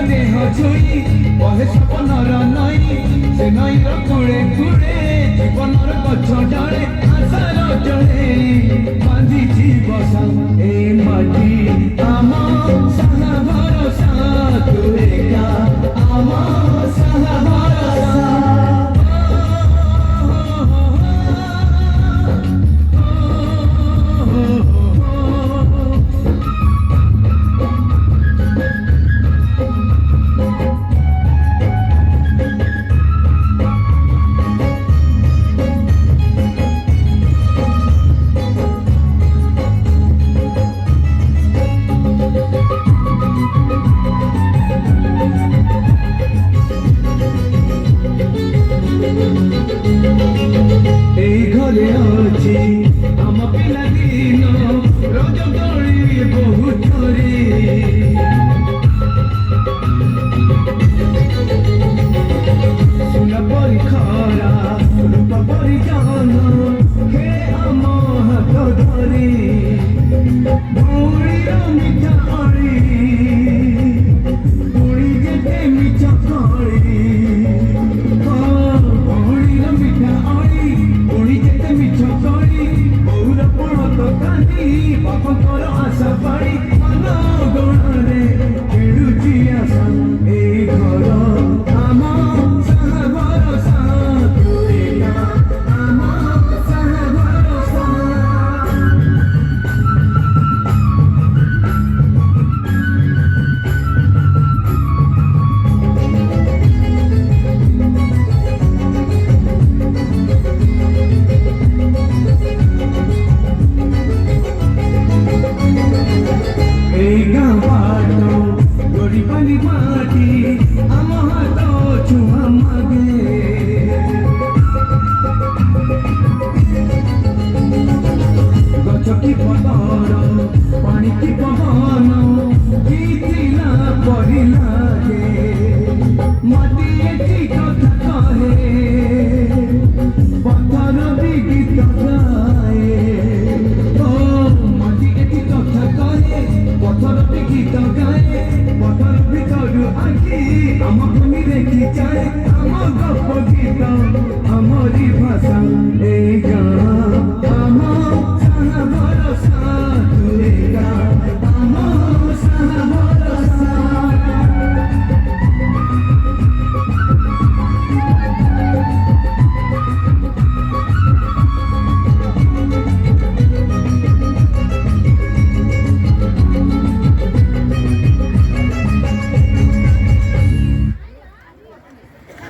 देह छुई बहे सपनर नई से नईर कूड़े कूड़े जीवनर गछ डाले आशार जड़े बांधिची बसा ए माटी आम साहा भरोसा तू एका आम साहा भरोसा घरे अच्छी आम पिला दिन रज दड़ी बहुत सुन परी खरा रूप परी जान हे आम हाथ धरी भौरी मिठा अड़ी पुणी जेते मिठा कड़ी भौरी मिठा अड़ी पुणी जेते मिठा कड़ी बौर पण तो कांदी बापकर आशा पाड़ी मन गणे खेलुची आशा ए घर आम साहा भरोसा तू एका आम साहा भरोसा गरीबनी माटी आम हाथ छुआ मागे गछ की पतर पानी की पवन गीतिला परिला